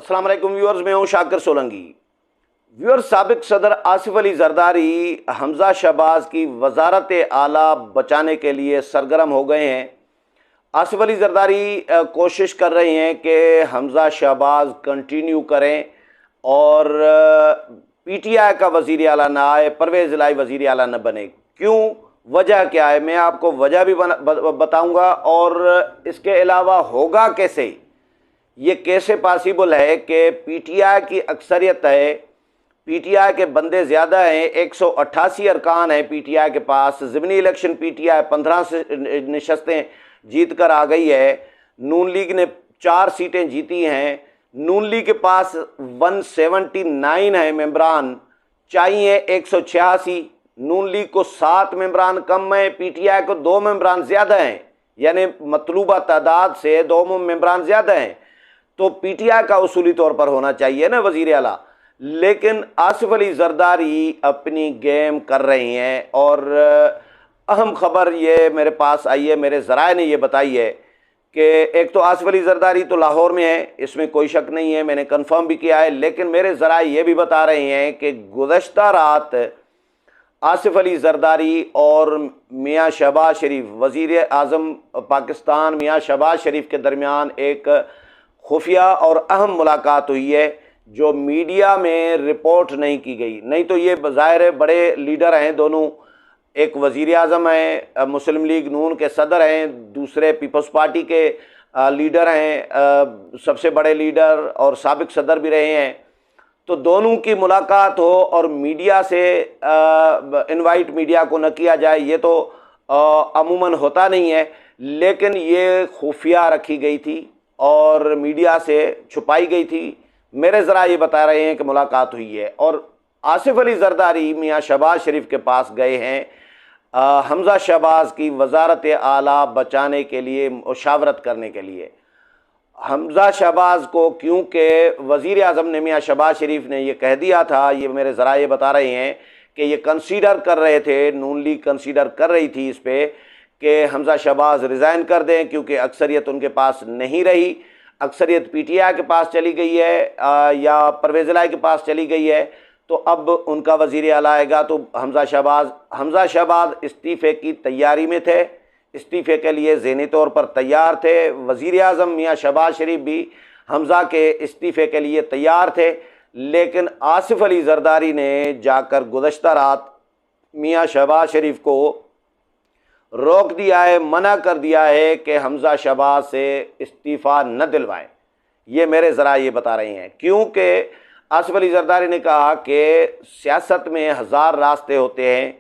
अस्सलाम वालेकुम व्यूअर्स, मैं हूं शाकिर सोलंकी। व्यूअर्स, साबिक सदर आसिफ अली जरदारी हमजा शहबाज की वजारत आला बचाने के लिए सरगर्म हो गए हैं। आसिफ अली जरदारी कोशिश कर रहे हैं कि हमजा शहबाज कंटिन्यू करें और पीटीआई का वज़ीर आला ना आए, परवेज़ इलाही वज़ीर आला न बने। क्यों, वजह क्या है, मैं आपको वजह भी बताऊंगा और इसके अलावा होगा कैसे, ये कैसे पॉसिबल है कि पीटीआई की अक्सरियत है, पीटीआई के बंदे ज़्यादा हैं, 188 अरकान हैं पीटीआई के पास। ज़िमनी इलेक्शन पीटीआई 15 नशस्तें जीत कर आ गई है। नून लीग ने 4 सीटें जीती हैं। नून लीग के पास 179 है मेंबरान, चाहिए 186। नून लीग को 7 मेंबरान कम है, पीटीआई को 2 मेंबरान ज़्यादा हैं, यानी मतलूबा तादाद से 2 मेंबरान ज़्यादा हैं। तो पीटीआई का उसूली तौर पर होना चाहिए ना वज़ीर आला, लेकिन आसिफ अली जरदारी अपनी गेम कर रही हैं। और अहम खबर ये मेरे पास आई है, मेरे ज़राए ने ये बताई है कि एक तो आसिफ अली जरदारी तो लाहौर में है, इसमें कोई शक नहीं है, मैंने कंफर्म भी किया है, लेकिन मेरे ज़राए ये भी बता रहे हैं कि गुज़श्ता रात आसिफ अली जरदारी और मियाँ शहबाज शरीफ, वज़ीर आज़म पाकिस्तान मियाँ शहबाज शरीफ के दरमियान एक खुफिया और अहम मुलाकात हुई है, जो मीडिया में रिपोर्ट नहीं की गई। नहीं तो ये ज़ाहिर है बड़े लीडर हैं दोनों, एक वज़ीर आज़म हैं, मुस्लिम लीग नून के सदर हैं, दूसरे पीपल्स पार्टी के लीडर हैं, सबसे बड़े लीडर और साबिक सदर भी रहे हैं। तो दोनों की मुलाकात हो और मीडिया से इनवाइट मीडिया को न किया जाए, ये तो अमूमन होता नहीं है, लेकिन ये खुफिया रखी गई थी और मीडिया से छुपाई गई थी। मेरे ज़रा ये बता रहे हैं कि मुलाकात हुई है और आसिफ अली जरदारी मियाँ शहबाज शरीफ के पास गए हैं हमजा शहबाज की वजारत आला बचाने के लिए, मुशावरत करने के लिए। हमजा शहबाज को क्योंकि वज़ीर आज़म ने मियाँ शहबाज शरीफ ने ये कह दिया था, ये मेरे ज़रा ये बता रहे हैं कि ये कंसीडर कर रहे थे, नून लीग कंसीडर कर रही थी इस पर कि हमजा शहबाज रिज़ाइन कर दें, क्योंकि अक्सरियत उनके पास नहीं रही, अक्सरियत पीटीआई के पास चली गई है या परवेज़ इलाही के पास चली गई है। तो अब उनका वज़ीर आला आएगा तो हमजा शहबाज इस्तीफ़े की तैयारी में थे, इस्तीफ़े के लिए ज़हनी तौर पर तैयार थे। वज़ीर आज़म मियाँ शहबाज शरीफ भी हमजा के इस्तीफ़े के लिए तैयार थे, लेकिन आसिफ अली जरदारी ने जाकर गुज़श्ता रात मियाँ शहबाज शरीफ को रोक दिया है, मना कर दिया है कि हमजा शहबाज से इस्तीफ़ा न दिलवाएं। ये मेरे ज़रा ये बता रहे हैं, क्योंकि आसिफ अली जरदारी ने कहा कि सियासत में 1000 रास्ते होते हैं,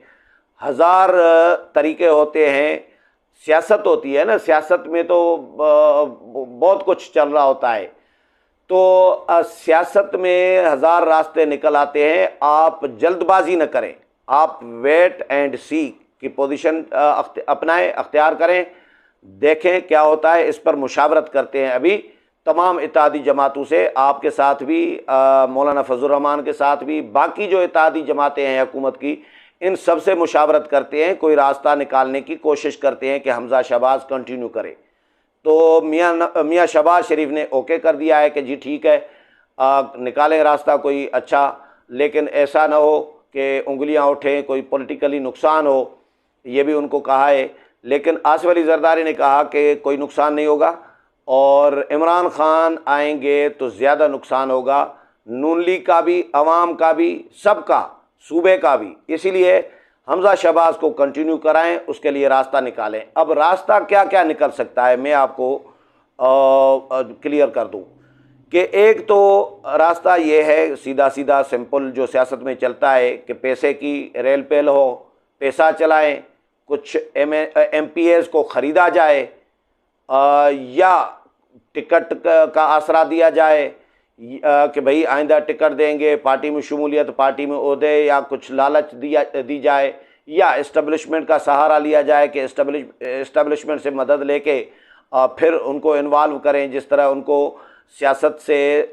1000 तरीक़े होते हैं, सियासत होती है ना, सियासत में तो बहुत कुछ चल रहा होता है। तो सियासत में 1000 रास्ते निकल आते हैं, आप जल्दबाजी न करें, आप वेट एंड सी की पोजीशन अपनाएं, अख्तियार करें, देखें क्या होता है, इस पर मुशावरत करते हैं। अभी तमाम इत्तेहादी जमातों से, आपके साथ भी, मौलाना फजल रहमान के साथ भी, बाकी जो इत्तेहादी जमातें हैं हुकूमत की, इन सब से मुशावरत करते हैं, कोई रास्ता निकालने की कोशिश करते हैं कि हमजा शहबाज कंटिन्यू करे। तो मियाँ शहबाज शरीफ ने ओके कर दिया है कि जी ठीक है, निकालें रास्ता कोई अच्छा, लेकिन ऐसा ना हो कि उंगलियां उठें, कोई पॉलिटिकली नुकसान हो, ये भी उनको कहा है। लेकिन आसिफ अली जरदारी ने कहा कि कोई नुकसान नहीं होगा और इमरान खान आएंगे तो ज़्यादा नुकसान होगा, नून लीग का भी, अवाम का भी, सबका, सूबे का भी। इसीलिए हमजा शहबाज को कंटिन्यू कराएं, उसके लिए रास्ता निकालें। अब रास्ता क्या क्या निकल सकता है, मैं आपको क्लियर कर दूं कि एक तो रास्ता ये है, सीधा सीधा सिंपल जो सियासत में चलता है कि पैसे की रेल पेल हो, पैसा चलाएं, कुछ MPs को ख़रीदा जाए या टिकट का आसरा दिया जाए कि भाई आइंदा टिकट देंगे, पार्टी में शमूलियत, पार्टी में ओहदे या कुछ लालच दी जाए, या इस्टबलिशमेंट का सहारा लिया जाए कि इस्टबलिशमेंट से मदद लेके फिर उनको इन्वॉल्व करें। जिस तरह उनको सियासत से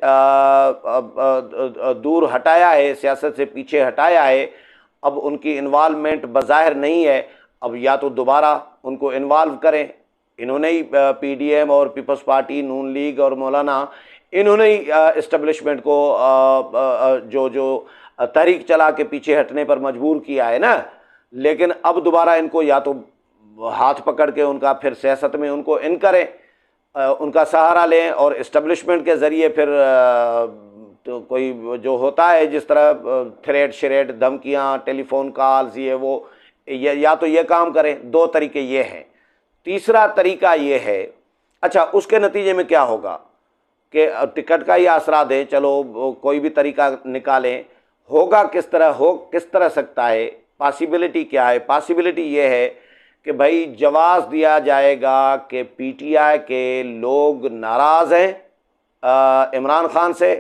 दूर हटाया है, सियासत से पीछे हटाया है, अब उनकी इन्वॉल्वमेंट बज़ाहिर नहीं है, अब या तो दोबारा उनको इन्वॉल्व करें। इन्होंने ही PDM और पीपल्स पार्टी, नून लीग और मौलाना इन्होंने ही इस्टेब्लिशमेंट को जो तहरीक चला के पीछे हटने पर मजबूर किया है ना। लेकिन अब दोबारा इनको या तो हाथ पकड़ के उनका फिर सियासत में उनको इन करें, उनका सहारा लें और इस्टेब्लिशमेंट के ज़रिए फिर तो कोई जो होता है जिस तरह थ्रेट शरेट धमकियाँ टेलीफोन कॉल्स ये वो या तो ये काम करें। दो तरीके ये हैं। तीसरा तरीका ये है, अच्छा उसके नतीजे में क्या होगा कि टिकट का ही आसरा दें, चलो कोई भी तरीका निकालें, होगा किस तरह सकता है, पॉसिबिलिटी क्या है। पॉसिबिलिटी ये है कि भाई जवाब दिया जाएगा कि पीटीआई के लोग नाराज़ हैं इमरान खान से,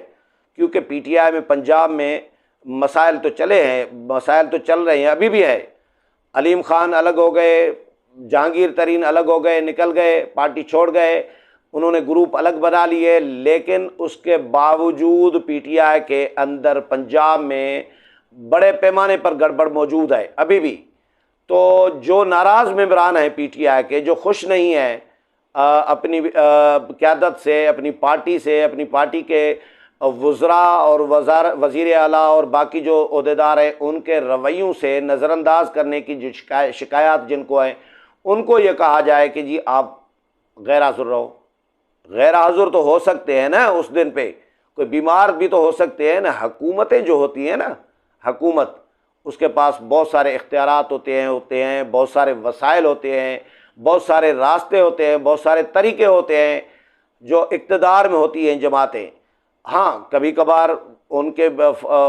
क्योंकि पीटीआई में पंजाब में मसाइल तो चले हैं, मसाइल तो चल रहे हैं, अभी भी है। अलीम खान अलग हो गए, जहांगीर तरीन अलग हो गए, निकल गए, पार्टी छोड़ गए, उन्होंने ग्रुप अलग बना लिए, लेकिन उसके बावजूद पीटीआई के अंदर पंजाब में बड़े पैमाने पर गड़बड़ मौजूद है अभी भी। तो जो नाराज़ मेंबरान हैं पीटीआई के, जो खुश नहीं हैं अपनी क़यादत से, अपनी पार्टी से, अपनी पार्टी के वज़रा और वज़ीर आला और बाकी जो ओहदेदार हैं उनके रवैयों से नज़रअंदाज करने की जो शिकायत जिनको हैं, उनको ये कहा जाए कि जी आप गैर हाज़ुर रहो। गैर हाज़ुर तो हो सकते हैं ना, उस दिन पे कोई बीमार भी तो हो सकते हैं ना। हुकूमतें जो होती हैं ना, हुकूमत उसके पास बहुत सारे इख्तियारात होते हैं, बहुत सारे वसाइल होते हैं, बहुत सारे रास्ते होते हैं, बहुत सारे तरीके होते हैं जो इक़्तिदार में होती हैं जमातें। हाँ, कभी कभार उनके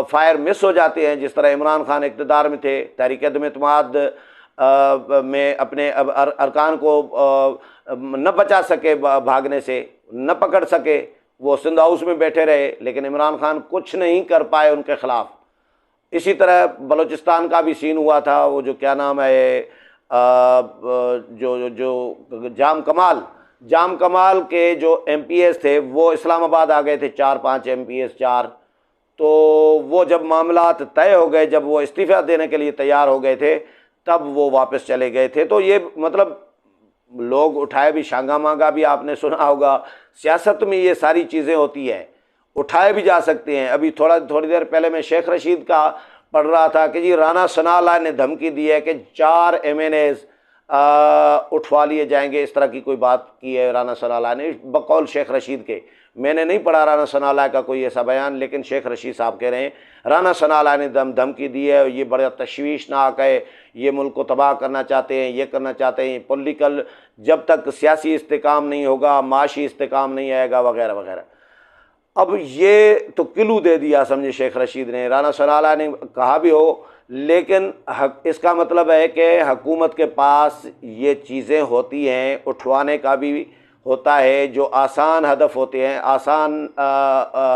फायर मिस हो जाते हैं, जिस तरह इमरान खान इक़्तिदार में थे, तहरीक अदम-ए-इत्तेमाद में अपने अरकान को न बचा सके, भागने से न पकड़ सके, वो सिंध हाउस में बैठे रहे, लेकिन इमरान खान कुछ नहीं कर पाए उनके ख़िलाफ़। इसी तरह बलूचिस्तान का भी सीन हुआ था, वो जो क्या नाम है जो जाम कमाल के जो MPs थे वो इस्लामाबाद आ गए थे, 4-5 MPs 4। तो वो जब मामला तय हो गए, जब वो इस्तीफ़ा देने के लिए तैयार हो गए थे, तब वो वापस चले गए थे। तो ये मतलब लोग उठाए भी, शांगा मांगा भी आपने सुना होगा। सियासत में ये सारी चीज़ें होती हैं, उठाए भी जा सकते हैं। अभी थोड़ी देर पहले मैं शेख रशीद का पढ़ रहा था कि जी राना सनाअल्लाह ने धमकी दी है कि 4 MNAs उठवा लिए जाएंगे, इस तरह की कोई बात की है राना सनाअल्लाह ने, बकौल शेख रशीद के। मैंने नहीं पढ़ा राना सनाअल्लाह का कोई ऐसा बयान, लेकिन शेख रशीद साहब कह रहे हैं राना सनाअल्लाह ने धमकी दी है, ये बड़ा तशवीशनाक है, ये मुल्क को तबाह करना चाहते हैं, ये करना चाहते हैं, पॉलिटिकल जब तक सियासी इस्तेकाम नहीं होगा, माशी इस्तेकाम नहीं आएगा, वगैरह वगैरह। अब ये तो किलू दे दिया समझे शेख रशीद ने, राना सनाअल्लाह ने कहा भी हो, लेकिन इसका मतलब है कि हुकूमत के पास ये चीज़ें होती हैं, उठवाने का भी होता है। जो आसान हदफ होते हैं, आसान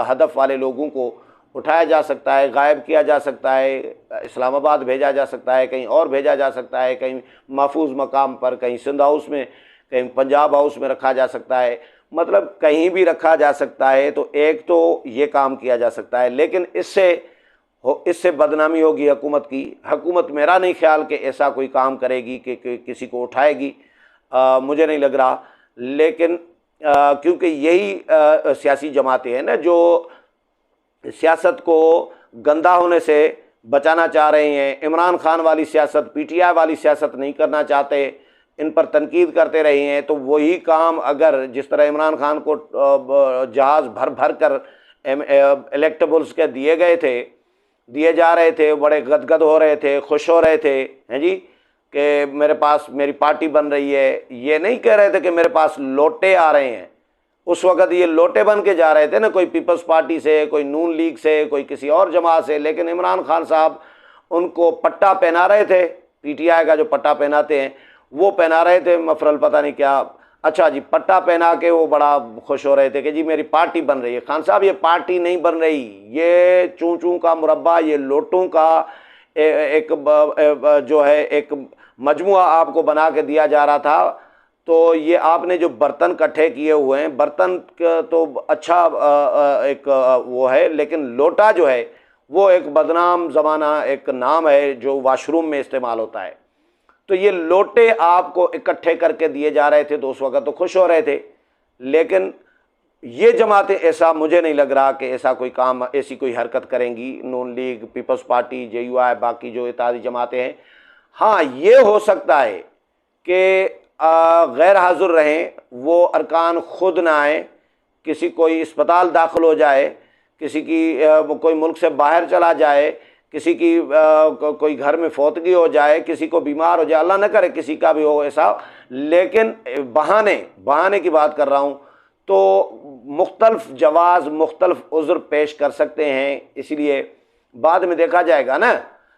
हदफ वाले लोगों को उठाया जा सकता है, गायब किया जा सकता है, इस्लामाबाद भेजा जा सकता है, कहीं और भेजा जा सकता है, कहीं महफूज मकाम पर, कहीं सिंध हाउस में, कहीं पंजाब हाउस में रखा जा सकता है, मतलब कहीं भी रखा जा सकता है। तो एक तो ये काम किया जा सकता है, लेकिन इससे बदनामी होगी हुकूमत की। हुकूमत मेरा नहीं ख्याल कि ऐसा कोई काम करेगी कि किसी को उठाएगी, मुझे नहीं लग रहा। लेकिन क्योंकि यही सियासी जमातें हैं ना जो सियासत को गंदा होने से बचाना चाह रहे हैं, इमरान खान वाली सियासत, पीटीआई वाली सियासत नहीं करना चाहते, इन पर तनकीद करते रहे हैं। तो वही काम अगर जिस तरह इमरान खान को जहाज़ भर भर कर इलेक्टेबल्स के दिए जा रहे थे, बड़े गदगद हो रहे थे, खुश हो रहे थे, हैं जी, कि मेरे पास मेरी पार्टी बन रही है। ये नहीं कह रहे थे कि मेरे पास लोटे आ रहे हैं। उस वक़्त ये लोटे बन के जा रहे थे ना, कोई पीपल्स पार्टी से, कोई नून लीग से, कोई किसी और जमात से, लेकिन इमरान खान साहब उनको पट्टा पहना रहे थे, पीटीआई का जो पट्टा पहनाते हैं वो पहना रहे थे, मफरल पता नहीं क्या, अच्छा जी, पट्टा पहना के वो बड़ा खुश हो रहे थे कि जी मेरी पार्टी बन रही है। खान साहब ये पार्टी नहीं बन रही, ये चूं चूं का मुरब्बा, ये लोटों का एक जो है एक मजमुआ आपको बना के दिया जा रहा था। तो ये आपने जो बर्तन इकट्ठे किए हुए हैं, बर्तन तो अच्छा एक वो है, लेकिन लोटा जो है वो एक बदनाम ज़माना एक नाम है जो वाशरूम में इस्तेमाल होता है। तो ये लोटे आपको इकट्ठे करके दिए जा रहे थे, तो उस वक़्त तो खुश हो रहे थे, लेकिन ये जमातें ऐसा मुझे नहीं लग रहा कि ऐसा कोई काम, ऐसी कोई हरकत करेंगी। नून लीग, पीपल्स पार्टी, JUI, बाकी जो इत्यादि जमातें हैं, हाँ ये हो सकता है कि गैर हाज़िर रहें, वो अरकान खुद ना आए, किसी कोई अस्पताल दाखिल हो जाए, किसी की कोई मुल्क से बाहर चला जाए, किसी की कोई घर में फौतगी हो जाए, किसी को बीमार हो जाए, अल्लाह न करे किसी का भी हो ऐसा, लेकिन बहाने की बात कर रहा हूँ, तो मुख्तल्फ जवाज़, मुख्तल्फ उज़्र पेश कर सकते हैं, इसलिए बाद में देखा जाएगा ना।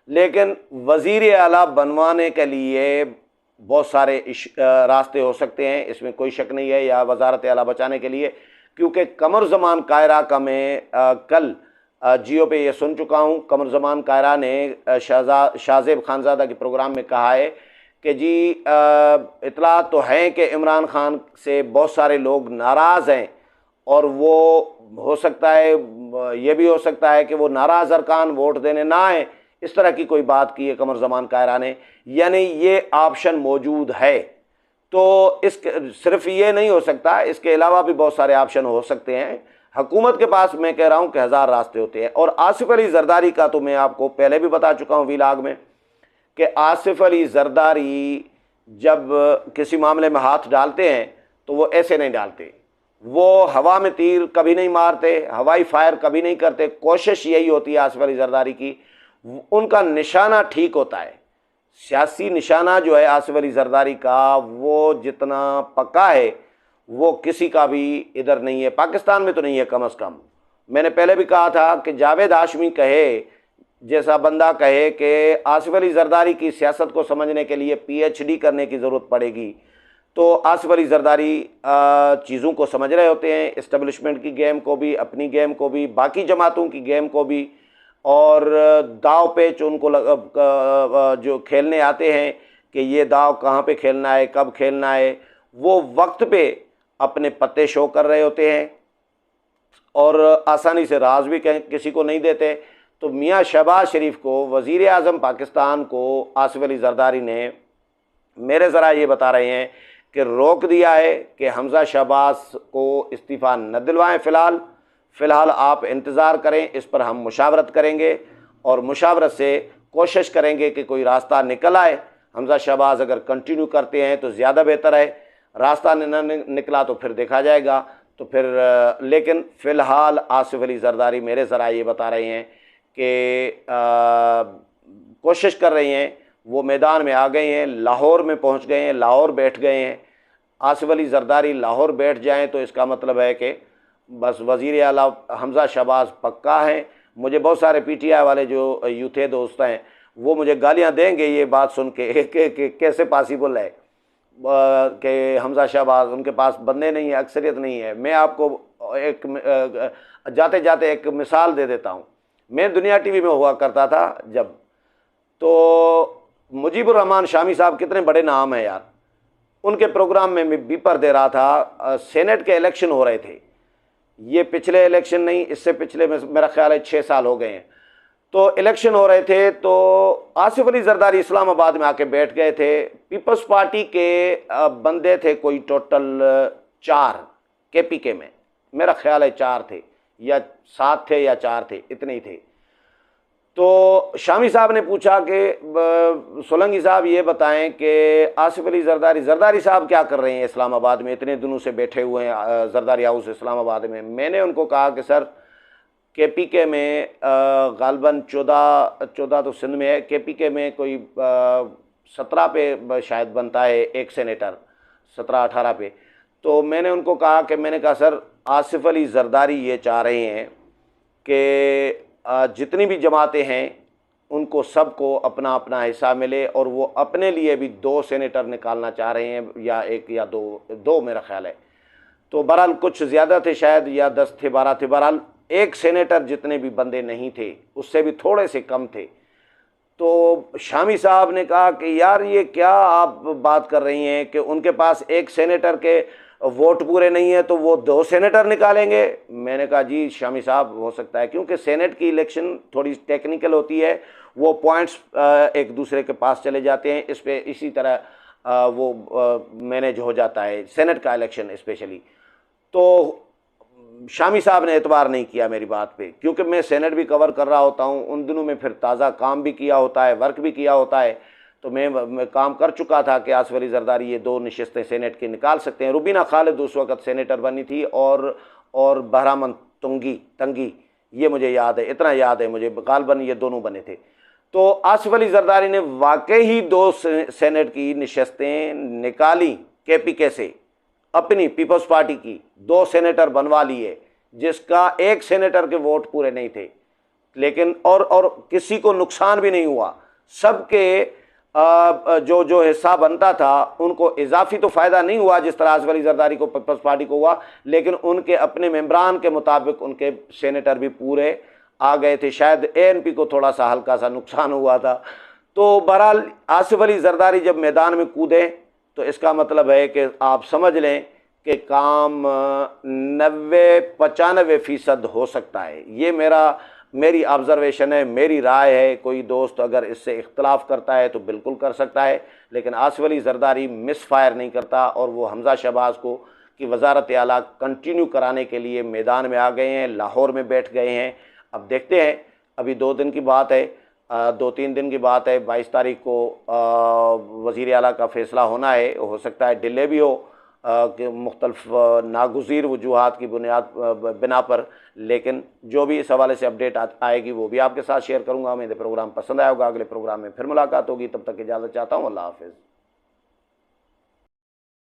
लेकिन वज़ीर आला बनवाने के लिए बहुत सारे रास्ते हो सकते हैं, इसमें कोई शक नहीं है, या वज़ारत आला बचाने के लिए, क्योंकि कमर ज़मान कायरा का मैं कल जियो पे ये सुन चुका हूँ। कमर ज़मान कायरा ने शाहज़ेब खानज़ादा के प्रोग्राम में कहा है कि जी इतला तो है कि इमरान खान से बहुत सारे लोग नाराज़ हैं, और वो हो सकता है, ये भी हो सकता है कि वो नाराज़ अरकान वोट देने ना आए, इस तरह की कोई बात की है कमर ज़मान कायरा ने, यानी ये ऑप्शन मौजूद है। तो इसके सिर्फ ये नहीं हो सकता, इसके अलावा भी बहुत सारे ऑप्शन हो सकते हैं। हुकूमत के पास मैं कह रहा हूँ कि हज़ार रास्ते होते हैं। और आसिफ अली जरदारी का तो मैं आपको पहले भी बता चुका हूँ वीलाग में कि आसिफ अली जरदारी जब किसी मामले में हाथ डालते हैं तो वो ऐसे नहीं डालते, वो हवा में तीर कभी नहीं मारते, हवाई फायर कभी नहीं करते। कोशिश यही होती है आसिफ अली जरदारी की, उनका निशाना ठीक होता है। सियासी निशाना जो है आसिफ अली जरदारी का, वो जितना पक्का है वो किसी का भी इधर नहीं है, पाकिस्तान में तो नहीं है कम से कम। मैंने पहले भी कहा था कि जावेद हाशमी कहे जैसा बंदा कहे कि आसिफ अली जरदारी की सियासत को समझने के लिए PhD करने की ज़रूरत पड़ेगी, तो आसिफ अली जरदारी चीज़ों को समझ रहे होते हैं, इस्टेब्लिशमेंट की गेम को भी, अपनी गेम को भी, बाकी जमातों की गेम को भी, और दाव पेच उनको जो खेलने आते हैं कि ये दाव कहाँ पे खेलना है, कब खेलना है, वो वक्त पे अपने पत्ते शो कर रहे होते हैं, और आसानी से राज भी किसी को नहीं देते। तो मियाँ शहबाज शरीफ को, वज़ीर आज़म पाकिस्तान को आसिफ अली जरदारी ने, मेरे ज़रा ये बता रहे हैं कि रोक दिया है कि हमज़ा शहबाज को इस्तीफ़ा न दिलवाएं। फ़िलहाल आप इंतज़ार करें, इस पर हम मुशावरत करेंगे, और मुशावरत से कोशिश करेंगे कि कोई रास्ता निकल आए। हमज़ा शहबाज अगर कंटिन्यू करते हैं तो ज़्यादा बेहतर है, रास्ता न निकला तो फिर देखा जाएगा। तो फिर लेकिन फ़िलहाल आसिफ अली जरदारी मेरे ज़रा ये बता रहे हैं कि कोशिश कर रही हैं, वो मैदान में आ गए हैं, लाहौर में पहुंच गए हैं, लाहौर बैठ गए हैं। आसिफ अली जरदारी लाहौर बैठ जाएं तो इसका मतलब है कि बस वज़ीर आला हमज़ा शहबाज पक्का है। मुझे बहुत सारे PTI वाले जो यूथे दोस्त हैं वो मुझे गालियां देंगे ये बात सुन के कि कैसे पॉसिबल है कि हमज़ा शहबाज, उनके पास बंदे नहीं है, अक्सरियत नहीं है। मैं आपको एक जाते जाते एक मिसाल दे देता हूँ। मैं दुनिया TV में हुआ करता था जब, तो मुजीबुर रहमान शामी साहब कितने बड़े नाम हैं यार, उनके प्रोग्राम में मैं बीपर दे रहा था। सेनेट के इलेक्शन हो रहे थे, ये पिछले इलेक्शन नहीं, इससे पिछले मेरा ख्याल है 6 साल हो गए हैं। तो इलेक्शन हो रहे थे, तो आसिफ अली जरदारी इस्लामाबाद में आके बैठ गए थे। पीपल्स पार्टी के बंदे थे कोई टोटल 4 KPK में, मेरा ख्याल है 4 थे या 7 थे या 4 थे, इतने ही थे। तो शामी साहब ने पूछा कि सोलंकी साहब ये बताएं कि आसिफ अली जरदारी साहब क्या कर रहे हैं इस्लामाबाद में, इतने दिनों से बैठे हुए हैं जरदारी हाउस इस्लामाबाद में। मैंने उनको कहा कि सर KPK में गालबन 14 तो सिंध में है, KPK में कोई 17 पे शायद बनता है एक सेनेटर, 17-18 पे। तो मैंने उनको कहा कि सर आसिफ अली जरदारी ये चाह रहे हैं कि जितनी भी जमातें हैं उनको सबको अपना अपना हिस्सा मिले, और वो अपने लिए भी 2 सेनेटर निकालना चाह रहे हैं, या 1 या 2 मेरा ख्याल है। तो बहरहाल कुछ ज़्यादा थे शायद, या 10 थे, 12 थे, बहरहाल 1 सेनेटर जितने भी बंदे नहीं थे, उससे भी थोड़े से कम थे। तो शामी साहब ने कहा कि यार ये क्या आप बात कर रही हैं कि उनके पास 1 सेनेटर के वोट पूरे नहीं है तो वो 2 सेनेटर निकालेंगे। मैंने कहा जी शामी साहब, हो सकता है, क्योंकि सेनेट की इलेक्शन थोड़ी टेक्निकल होती है, वो पॉइंट्स एक दूसरे के पास चले जाते हैं, इस पे इसी तरह वो मैनेज हो जाता है सेनेट का इलेक्शन स्पेशली। तो शामी साहब ने एतबार नहीं किया मेरी बात पे, क्योंकि मैं सेनेट भी कवर कर रहा होता हूँ, उन दिनों में फिर ताज़ा काम भी किया होता है, वर्क भी किया होता है। तो मैं काम कर चुका था कि आसिफ अली जरदारी ये 2 नशस्तें सेनेट की निकाल सकते हैं। रुबीना खालिद उस वक्त सेनेटर बनी थी और बहरामन तंगी, ये मुझे याद है, इतना याद है मुझे, गालबन ये दोनों बने थे। तो आसिफ अली जरदारी ने वाकई ही 2 सेनेट की नशस्तें निकाली KPK से, अपनी पीपल्स पार्टी की 2 सेनेटर बनवा लिए, जिसका एक सेनेटर के वोट पूरे नहीं थे, लेकिन और किसी को नुकसान भी नहीं हुआ। सबके जो हिस्सा बनता था उनको इजाफी तो फ़ायदा नहीं हुआ जिस तरह आसिफ अली जरदारी को पीपल्स पार्टी को हुआ, लेकिन उनके अपने मेंबरान के मुताबिक उनके सेनेटर भी पूरे आ गए थे। शायद ANP को थोड़ा सा हल्का सा नुकसान हुआ था। तो बहरहाल आसिफ अली जरदारी जब मैदान में कूदे तो इसका मतलब है कि आप समझ लें कि काम 90-95% हो सकता है। ये मेरी ऑब्ज़र्वेशन है, मेरी राय है। कोई दोस्त अगर इससे इख्तलाफ करता है तो बिल्कुल कर सकता है, लेकिन आसिफ अली जरदारी मिस फायर नहीं करता और वो हमज़ा शहबाज को की वज़ारत आला कंटिन्यू कराने के लिए मैदान में आ गए हैं, लाहौर में बैठ गए हैं। अब देखते हैं, अभी 2 दिन की बात है, 2-3 दिन की बात है। 22 तारीख को वज़ीर आला का फ़ैसला होना है, हो सकता है डिले भी हो कि मुख्तलिफ नागुज़ीर वजूहात की बिना पर, लेकिन जो भी इस हवाले से अपडेट आएगी वो भी आपके साथ शेयर करूँगा। मेरे प्रोग्राम पसंद आया होगा, अगले प्रोग्राम में फिर मुलाकात होगी। तब तक इजाज़त चाहता हूँ। अल्लाह हाफ़िज़।